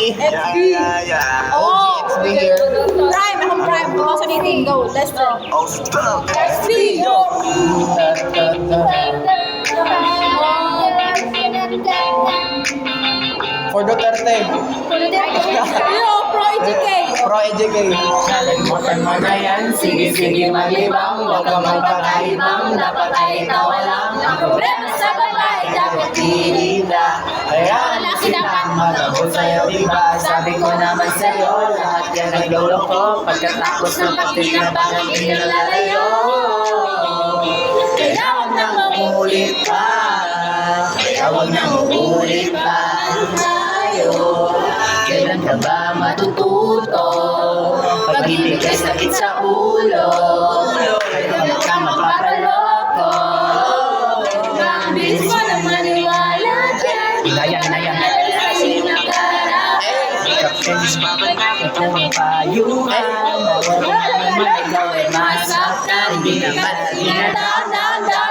Oh, XB here. Prime, akong Prime. 2018, go. Let's go. XB, go. For Duterte. Yo, Pro EJK. Pro EJK. Kalimutan mo na yan, sige maglibang, huwag ka magpakaibang, dapat ay tawa lang. Ang problema sa babae, dapat tinida. Kaya laki dapat magabot sa'yo, diba? Sabi ko naman sa'yo, lahat yan nagloloko, pagkatapos ng pagtinabangan, hindi na lalayo. Kaya huwag nang umulit pa, kaya huwag nang umulit pa tayo. Kailan ka ba matututo? Pag-ibig ay sakit sa ulo. Kailan ka mapapaloko? Ang bilis mo na maniwala dyan. Inayan. Ito ang payuhan. Wala naman ikaw ay masaktan. Hindi naman dinadaan.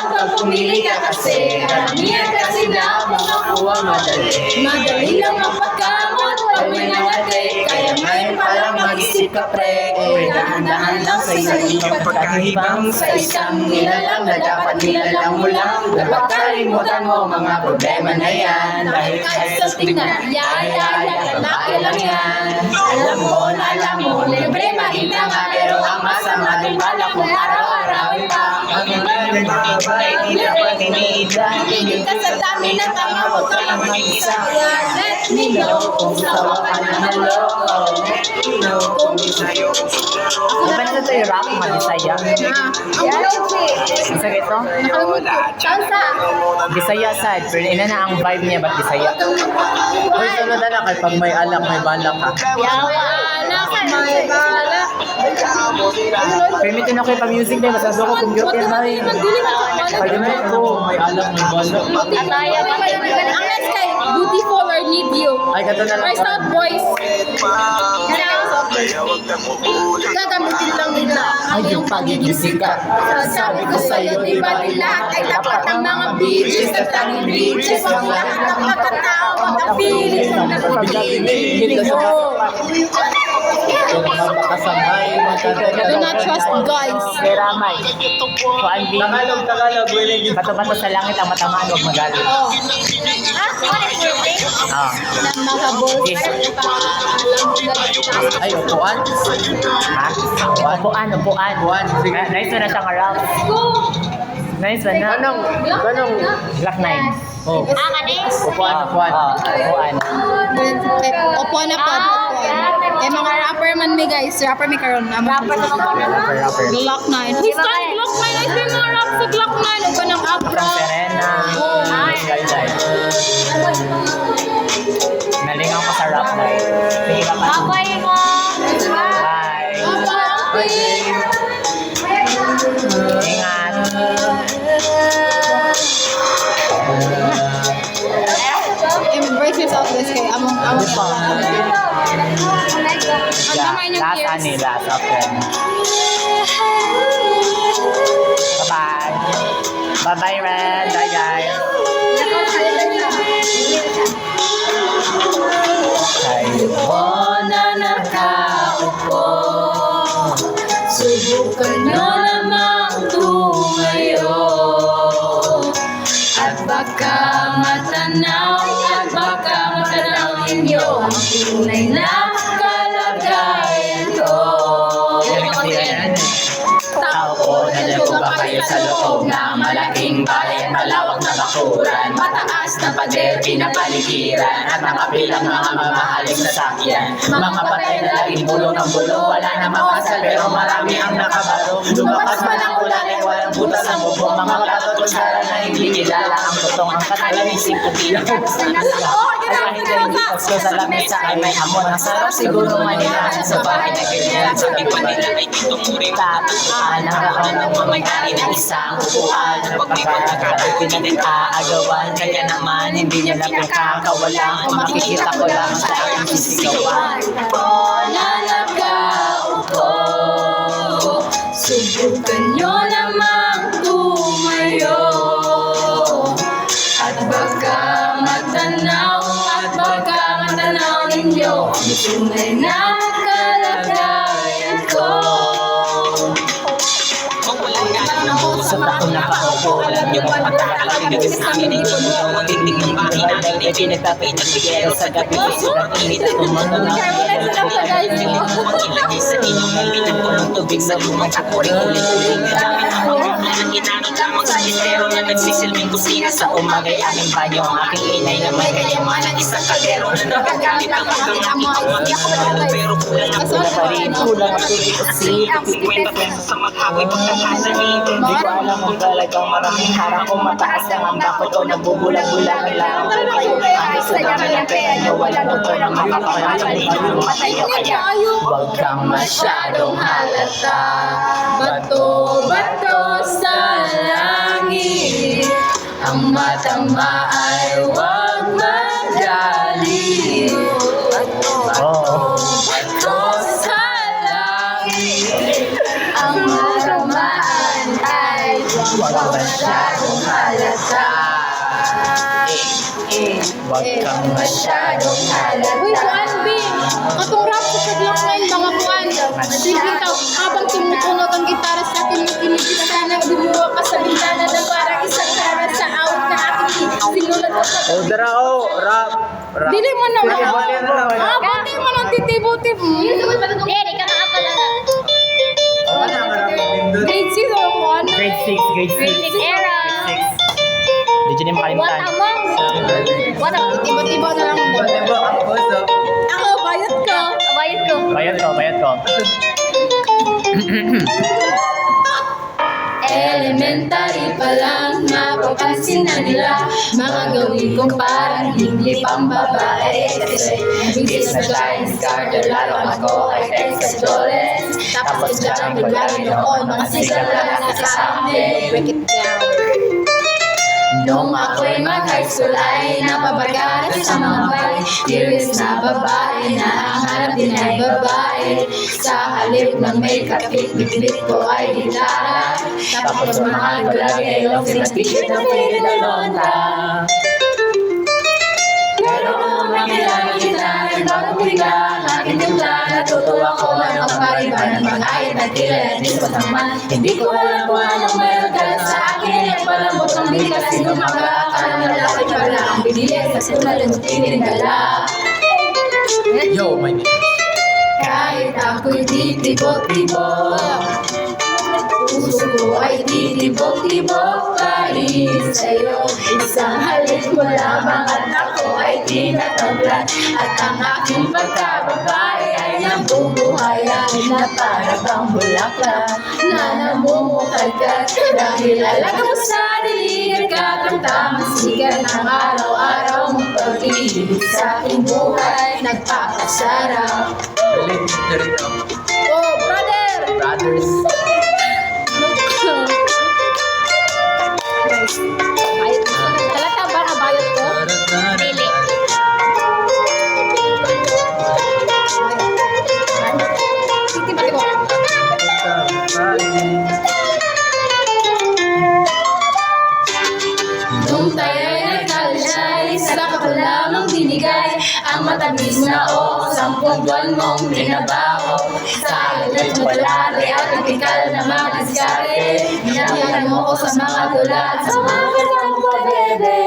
Pag pumili ka kasi karamihan kasi na makakuha madali. Madali lang ang pagkamot pag may nangati. Kaya ngayon parang mag-isip ka pre. Dahan-dahan lang sa isang pagkakahibang. Sa isang nilalang na dapat nilalang mo lang. Dapat kalimutan mo mga problema na yan. Dahil kahit sa tingnan, lalaki lang yan. Alam mo, libre mahinang nga. Pero ang masama din pala kung araw-arawin pa. Ang mga babae, di dapat iniida. Hindi ka sa dami ng tanga, huwag ka lang mag-isa. Let me know kung sawa ka na naloko. Let me know kung isayo. Diba na ito yung rap, Bisaya? Isa ito? Chansa. Bisaya sad, pero ina na ang vibe niya, ba't Bisaya? Uy, sunod na kay pag may alak, may balak ka. May bala. Permitin ako yung pa-music din, masasok ko computer na rin. Pag-imit ko, may alak, may balak. Ang next kay Beautiful or Need You. Ay, gato na lang. First out boys. Gagamitin lang nila Ay, yung pagiging sikat. Sabi ko sa'yo, di ba di lahat ay tapat ng mga bitches at tanging bitches. Ang lahat ng makatao, makapilis ang nagpapiling mo. Magpapakasabay, Do not trust guys. Keramay. Kuan B. Tagalog, willing you. Bato-bato sa langit ang matamaan, huwag magalit. Oh. Ah. Ng mga boys. Ay, upuan. Ha? Upuan. Sige. Nice na siyang rap. Nice na. Ganong, Black 9. oh, upuan. Upuan. Upuan na po. Eh mga rapper man mi guys. Rapper mi karon. Rapper na Rapper. Glock 9. Who's time? Glock 9. Ay, may mga rap sa Glock 9. O ba ng Abra? Serena. Galday. Nalingaw ko sa rap night. Sige ka pa. Bye. Ingat. Embrace yourself this kay among Ano pa? Ang gamay niyong Last ears. last after. Bye-bye. Bye-bye, Red. Bye, guys. Kayo na nakaupo. Subukan nyo namang tumayo. At baka matanaw ninyo ang tunay na kalagayan ko. Tao ko, nandito ba kayo sa loob ng malaking bayan, malawak na bakuran, mataas na pader, pinapaligiran, at nakapilang mga mamahaling sasakyan. Mga patay na laging bulong ng bulong, wala na makasal pero marami ang nakabaro. Lumakas man ang ulan ay walang butas ang bubong, mga katotohanan na hindi kilala ang totong ang katalamising kubilang. Kahit hindi pasko sa lamesa ay may amon. Ang sarap siguro manilaan sa bahay na ganyan. Sa iba nila ay dito murita. Nakaan ng mamayari ng isang upuan. Pag may pagkakataon pinag-aagawan. Kaya naman hindi niya na pinakakawalan. Kung makikita ko lang sa aking sisigawan. Nanagaupo. Subukan nyo namang tumayo. At baka matanaw ninyo sa'yo ang tunay na kalagayan ko. Sa taon na kakaupo, alam niyo bang pagkakalaking nagis namin ay tumulo ang tingting ng bahay namin ay pinagpapinagbigero sa gabi. Sobrang init at tumutulong ang ilagay sa inyong pinagpulong tubig sa lumang takuring ulit-ulit. Daming ang mga ang ginamit lamang sa estero na nagsisilbing kusina sa umagay aming banyo. Ang aking inay na may kayamanan isang kaldero na nagagamit ang hanggang ang pero kulang ang kulang pa rin. Kulang ang tubig at silip at 50 pesos sa maghagoy pagkakasahin. Di ko alam kung talagang maraming harang kung mataas lang ang bakod o nabubulag-bulagan lang ang kayo. Ang isa naman ang pera nyo, wala doktor na makakapagpalit ng matayo kaya. Huwag kang masyadong halata. Bato-bato sa langit, ang matama ay huwag magalit. Bato-bato sa langit, ang matamaan ay huwag masyadong halata. Huwag kang masyadong Uy, kuan, B. Katong rap sa taglang ngayon, mga kuan. Sige ka, habang tumutunod ang gitara sa akin, yung kinikita sana, bumuha ka sa bintana na parang isang kara sa out na aking sinulat ko sa... Oh, dara, oh, rap. Rap. Dili mo na Sige, mo. bali na lang. Bati mo ng titibutib. Hindi ka nakapala na. Oh, wala ka rap. Pindot. Grade 6 o kuan. Grade 6, grade 6. Era. 6. Di dyan yung What makalimutan. among? What among? Tiba-tiba na lang mo. Diba, ako, so. Ako, bayot ko. Abayad ko. Bayad ko, bayad ko. Elementary pa lang, mapapansin na nila mga gawin kong parang hindi pang babae. Kasi bilis na giant starter, lalo ako ay text sa Joles. Tapos dyan maglaro noon, mga sigal lang nasa amin. Break it down. Nung ako'y mag-high school ay napabagaan sa mga bay. Curious na babae na ang harap din ay babae. Sa halip ng may kapit, bibit ko ay gitara. Tapos mahal ko lagi ay long sleeve t-shirt na pwede na lonta. Pero kung nakilala kita, nagbago bigla ang aking timpla. Natutuwa ko ang magpariba ng mga ayat at tila at dispas naman. Hindi ko alam kung anong meron ka lang sa akin. Ang palambot ng bigas, sino makakakala na lalaki pala ang bibilis. Sa sunod ang tinigala. Yo, my name. Kahit ako'y titibok-tibok, puso ko ay titibok-tibok kahit sa'yo. Isang halik mo lamang at ako ay tinataglan. At ang aking pagkababae ay nabubuhayan na para bang bulaklak na namumukadkat. Dahil alaga mo sa dilig at ang tamang sikat ng araw-araw mong pag-ibig sa aking buhay nagpapasarap. Dito. Oh, brother! Brothers. Guys, bayot ko. Talata ba na bayot ko? Dili. Titi-pati ko. Nung tayo'y nagkalisay, saka ko lamang binigay ang matamis na o 10 buwan mong binabaho. Sa alat mo palari at tipikal na mga diskarte. Binabihan mo ko sa mga tulad, sa mga katang pabebe.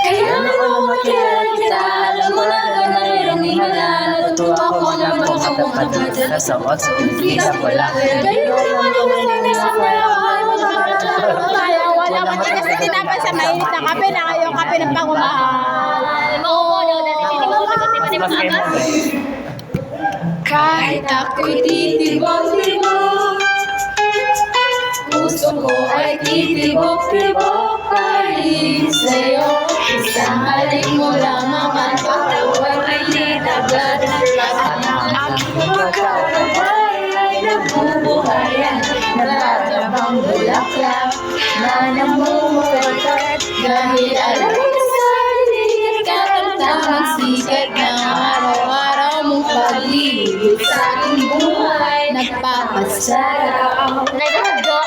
Kaya naman makilala kita, alam mo na na mayroong himala. Natutuwa ko naman kung sa mga tulad sa mga sumpisa ko lang. Kayo naman ang nasanay sa malawan, tayo wala mo din kasi tinapay sa mainit na kape na kayo kape ng pangumahal. Oo, dati hindi Mas kayo mo. Kahit ako'y titibok-tibok, puso ko ay titibok-tibok kahit sa'yo. Isang halik mo lamang ang pagtawag ay nitagad. At ang aking pagkakabay ay nabubuhayan. Nararamang bulaklak na namumukadkat. Dahil alam mo sa dilig at ang tamang sikat ng araw-araw mong pag-ibig sa aking buhay nagpapasarap. Nagdadyo.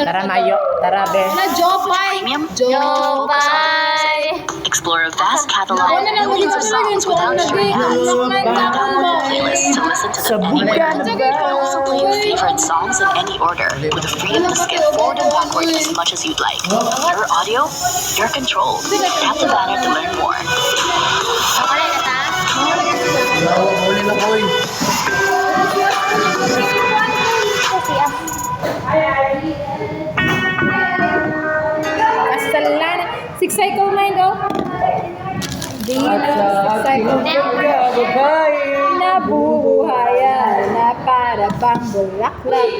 Tara, Mayo. Tara, Be. Na Jopay! Jopay. explore a vast catalog Ako of na lang millions of ulit songs without sharing ads. Download the playlist to listen to them anywhere. You can also play your favorite songs in any order with the freedom to skip forward and backward as much as you'd like. Your audio, your control. Tap the banner to learn more. Okay na ta? Huli na ko eh. Kasi ah. Kasalanan. Siksay ko, mind, oh. Di na siksay ko. Babae. Nabubuhayan na para pang bulaklak.